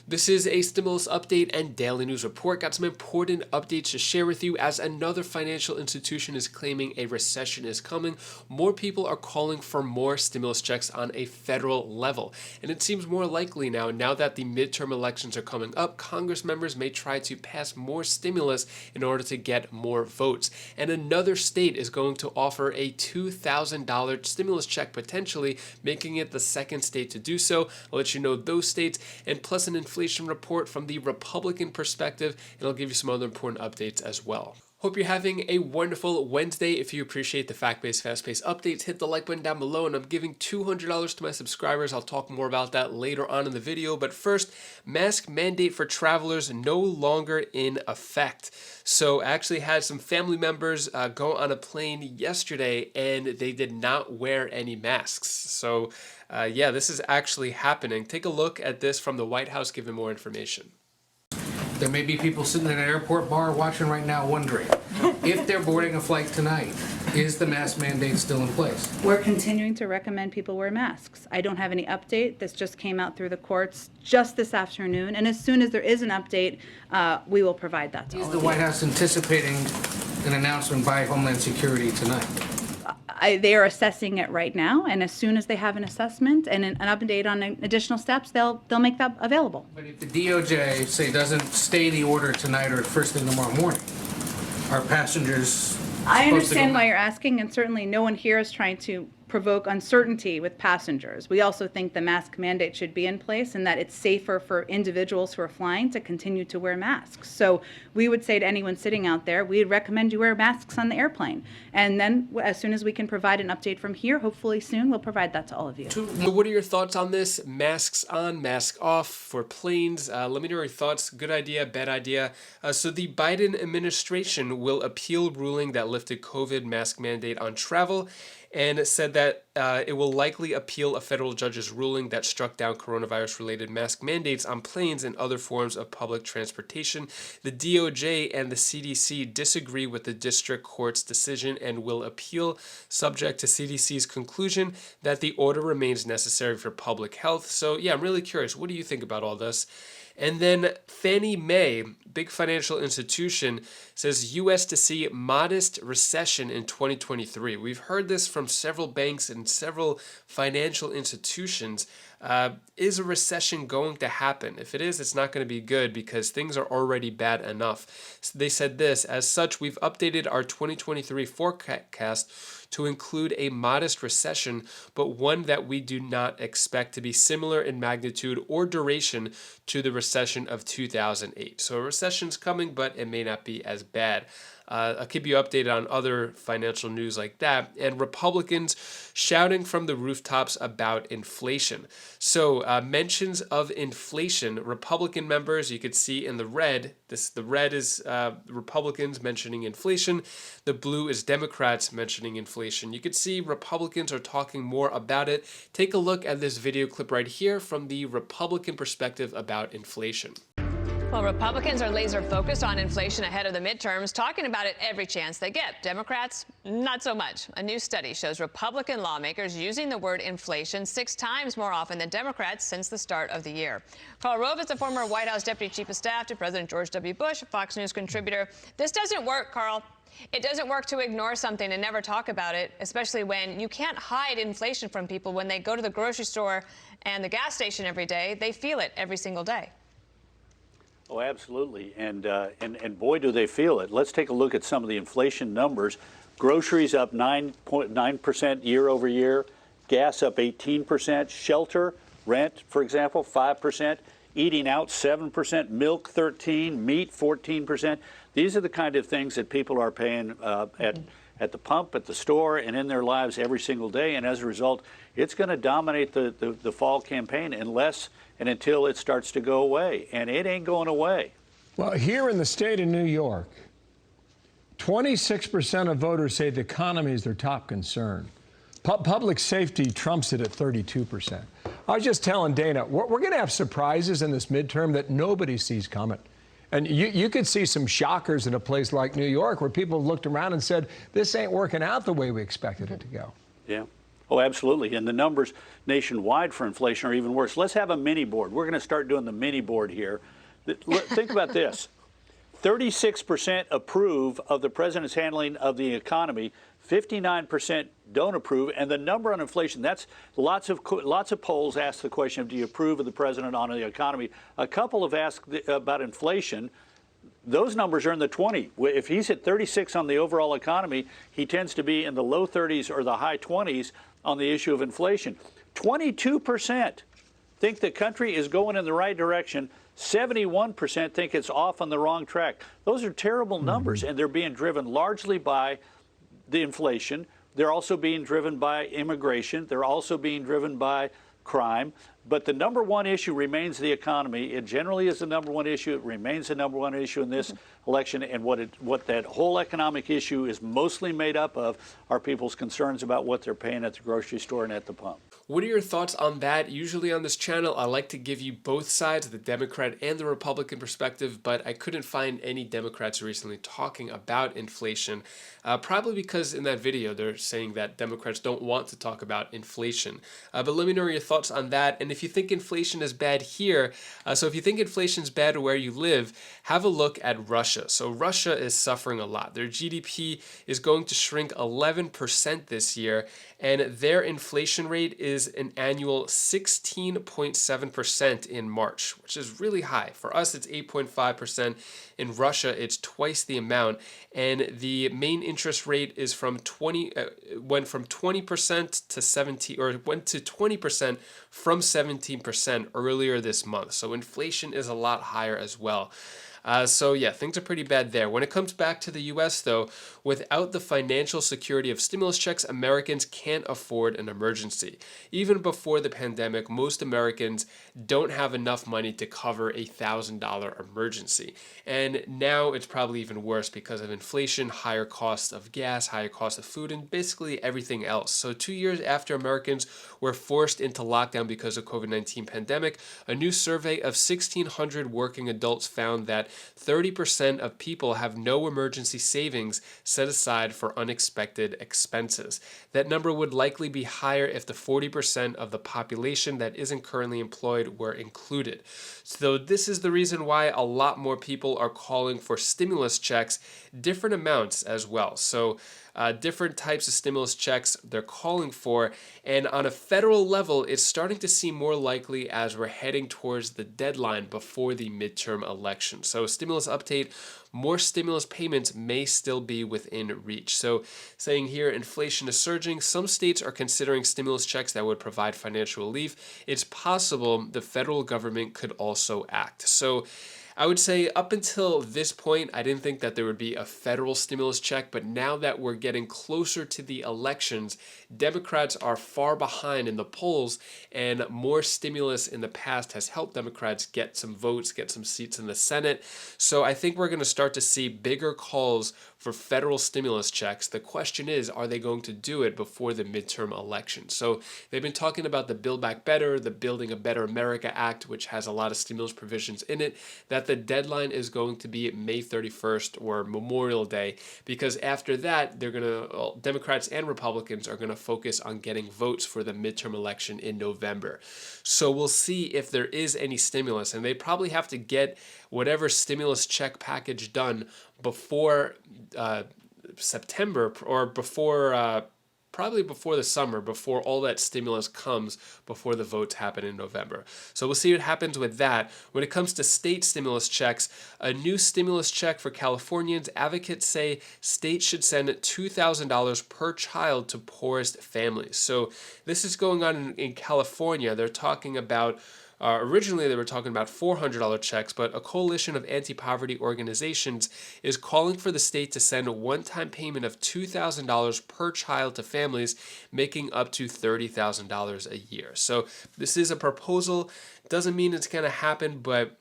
This is a stimulus update and daily news report. Got some important updates to share with you as another financial institution is claiming a recession is coming. More people are calling for more stimulus checks on a federal level. And it seems more likely now that the midterm elections are coming up, Congress members may try to pass more stimulus in order to get more votes. And another state is going to offer a $2,000 stimulus check potentially, making it the second state to do so. I'll let you know those states, and plus an inflation report from the Republican perspective, and I'll give you some other important updates as well. Hope you're having a wonderful Wednesday. If you appreciate the fact-based, fast-paced updates, hit the like button down below, and I'm giving $200 to my subscribers. I'll talk more about that later on in the video, but first, mask mandate for travelers no longer in effect. So I actually had some family members go on a plane yesterday, and they did not wear any masks. So yeah, this is actually happening. Take a look at this from the White House giving more information. There may be people sitting in an airport bar watching right now wondering if they're boarding a flight tonight, is the mask mandate still in place? We're continuing to recommend people wear masks. I don't have any update. This just came out through the courts just this afternoon, and as soon as there is an update, we will provide that to all of you. Is the White House anticipating an announcement by Homeland Security tonight? They are assessing it right now, and as soon as they have an assessment and an update on additional steps, they'll make that available. But if the DOJ, say, doesn't stay the order tonight or first thing tomorrow morning, are passengers I understand why you're asking, and certainly no one here is trying to provoke uncertainty with passengers. We also think the mask mandate should be in place and that it's safer for individuals who are flying to continue to wear masks. So we would say to anyone sitting out there, we'd recommend you wear masks on the airplane. And then as soon as we can provide an update from here, hopefully soon, we'll provide that to all of you. So what are your thoughts on this? Masks on, mask off for planes? Let me know your thoughts. Good idea, bad idea. So the Biden administration will appeal ruling that lifted COVID mask mandate on travel, and said that it will likely appeal a federal judge's ruling that struck down coronavirus-related mask mandates on planes and other forms of public transportation. The DOJ and the CDC disagree with the district court's decision and will appeal, subject to CDC's conclusion that the order remains necessary for public health. So yeah, I'm really curious. What do you think about all this? And then Fannie Mae, big financial institution, says U.S. to see modest recession in 2023. We've heard this from several banks and several financial institutions. Is a recession going to happen? If it is, it's not going to be good because things are already bad enough. So they said this: as such, we've updated our 2023 forecast to include a modest recession, but one that we do not expect to be similar in magnitude or duration to the recession of 2008. So a recession's coming, but it may not be as bad. I'll keep you updated on other financial news like that. And Republicans shouting from the rooftops about inflation. So mentions of inflation, Republican members, you could see in the red, the red is Republicans mentioning inflation. The blue is Democrats mentioning inflation. You could see Republicans are talking more about it. Take a look at this video clip right here from the Republican perspective about inflation. Well, Republicans are laser focused on inflation ahead of the midterms, talking about it every chance they get. Democrats, not so much. A new study shows Republican lawmakers using the word inflation 6 times more often than Democrats since the start of the year. Karl Rove is the former White House Deputy Chief of Staff to President George W. Bush, a Fox News contributor. This doesn't work, Karl. It doesn't work to ignore something and never talk about it, especially when you can't hide inflation from people. When they go to the grocery store and the gas station every day, they feel it every single day. Oh, absolutely. And boy, do they feel it. Let's take a look at some of the inflation numbers. Groceries up 9.9% year over year. Gas up 18%. Shelter, rent, for example, 5%. Eating out, 7%. Milk, 13%. Meat, 14%. These are the kind of things that people are paying at the pump, at the store, and in their lives every single day. And as a result, it's going to dominate the fall campaign unless and until it starts to go away. And it ain't going away. Well, here in the state of New York, 26% of voters say the economy is their top concern. Public safety trumps it at 32%. I was just telling Dana, we're going to have surprises in this midterm that nobody sees coming. And you could see some shockers in a place like New York where people looked around and said, this ain't working out the way we expected it to go. Yeah. Oh, absolutely. And the numbers nationwide for inflation are even worse. Let's have a mini board. We're going to start doing the mini board here. Think about this. 36% approve of the president's handling of the economy. 59% don't approve. And the number on inflation, that's lots of polls ask the question of, do you approve of the president on the economy? A couple have asked about inflation. Those numbers are in the 20. If he's at 36 on the overall economy, he tends to be in the low 30s or the high 20s on the issue of inflation. 22% think the country is going in the right direction. 71% think it's off on the wrong track. Those are terrible numbers, and they're being driven largely by the inflation. They're also being driven by immigration. They're also being driven by crime. But the number one issue remains the economy. It generally is the number one issue. It remains the number one issue in this election. And what that whole economic issue is mostly made up of are people's concerns about what they're paying at the grocery store and at the pump. What are your thoughts on that? Usually on this channel, I like to give you both sides, the Democrat and the Republican perspective, but I couldn't find any Democrats recently talking about inflation, probably because in that video they're saying that Democrats don't want to talk about inflation. But let me know your thoughts on that. And if you think inflation is bad here, so if you think inflation is bad where you live, have a look at Russia. So Russia is suffering a lot. Their GDP is going to shrink 11% this year, and their inflation rate is an annual 16.7% in March, which is really high. For us, it's 8.5%. In Russia, it's twice the amount. And the main interest rate is went from 20% to 17, or went to 20% from 17% earlier this month. So inflation is a lot higher as well. So yeah, things are pretty bad there. When it comes back to the US though, without the financial security of stimulus checks, Americans can't afford an emergency. Even before the pandemic, most Americans don't have enough money to cover a $1,000 emergency. And now it's probably even worse because of inflation, higher cost of gas, higher cost of food, and basically everything else. So 2 years after Americans were forced into lockdown because of COVID-19 pandemic, a new survey of 1,600 working adults found that 30% of people have no emergency savings set aside for unexpected expenses. That number would likely be higher if the 40% of the population that isn't currently employed were included. So this is the reason why a lot more people are calling for stimulus checks, different amounts as well. So different types of stimulus checks they're calling for. And on a federal level, it's starting to seem more likely as we're heading towards the deadline before the midterm election. So stimulus update, more stimulus payments may still be within reach. So saying here, inflation is surging. Some states are considering stimulus checks that would provide financial relief. It's possible the federal government could also act. So I would say up until this point, I didn't think that there would be a federal stimulus check, but now that we're getting closer to the elections, Democrats are far behind in the polls, and more stimulus in the past has helped Democrats get some votes, get some seats in the Senate. So I think we're going to start to see bigger calls for federal stimulus checks. The question is, are they going to do it before the midterm election? So they've been talking about the Build Back Better, the Building a Better America Act, which has a lot of stimulus provisions in it, that the deadline is going to be May 31st or Memorial Day, because after that, Democrats and Republicans are going to focus on getting votes for the midterm election in November. So we'll see if there is any stimulus, and they probably have to get whatever stimulus check package done before September, or probably before the summer, before all that stimulus comes, before the votes happen in November. So we'll see what happens with that. When it comes to state stimulus checks, a new stimulus check for Californians, advocates say states should send $2,000 per child to poorest families. So this is going on in California. They're talking about originally, they were talking about $400 checks, but a coalition of anti-poverty organizations is calling for the state to send a one-time payment of $2,000 per child to families making up to $30,000 a year. So this is a proposal. Doesn't mean it's going to happen, but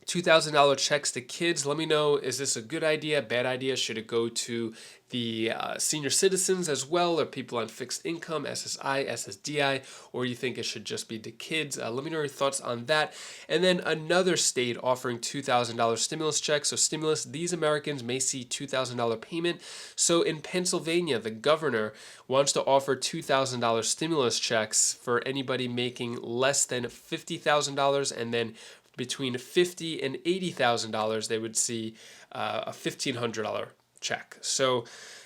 $2,000 checks to kids. Let me know, is this a good idea, bad idea? Should it go to the senior citizens as well, or people on fixed income, SSI, SSDI, or you think it should just be to kids? Let me know your thoughts on that. And then another state offering $2,000 stimulus checks. So stimulus, these Americans may see $2,000 payment. So in Pennsylvania, the governor wants to offer $2,000 stimulus checks for anybody making less than $50,000, and then between $50,000 and $80,000, they would see a $1,500 check. So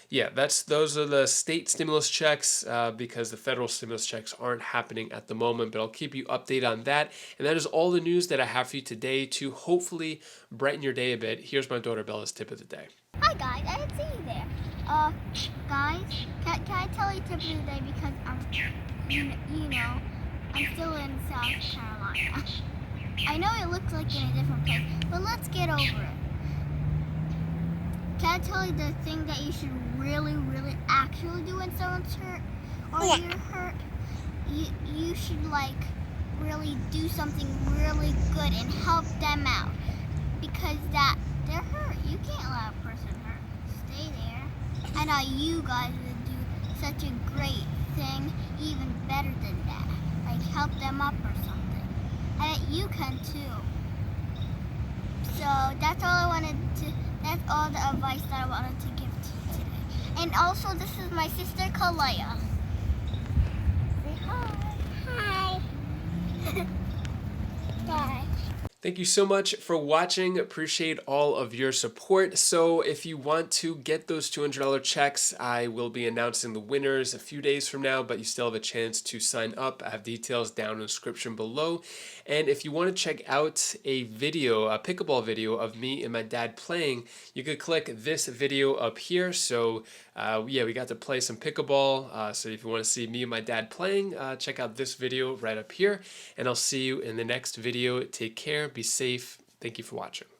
yeah, those are the state stimulus checks because the federal stimulus checks aren't happening at the moment, but I'll keep you updated on that. And that is all the news that I have for you today to hopefully brighten your day a bit. Here's my daughter Bella's tip of the day. Hi guys, I didn't see you there. Guys, can I tell you tip of the day because you know, I'm still in South Carolina. I know it looks like in a different place, but let's get over it. Can I tell you the thing that you should really, really actually do when someone's hurt or you're hurt? You should like really do something really good and help them out because they're hurt. You can't let a person hurt. Stay there. I know you guys would do such a great thing, even better than that. Like help them up or something. I bet you can too. So that's all the advice that I wanted to give to you today. And also, this is my sister Kalaya. Say hi. Hi. Bye. Thank you so much for watching. Appreciate all of your support. So if you want to get those $200 checks, I will be announcing the winners a few days from now, but you still have a chance to sign up. I have details down in the description below. And if you want to check out a video, a pickleball video of me and my dad playing, you could click this video up here. So yeah, we got to play some pickleball. So if you want to see me and my dad playing, check out this video right up here. And I'll see you in the next video. Take care. Be safe. Thank you for watching.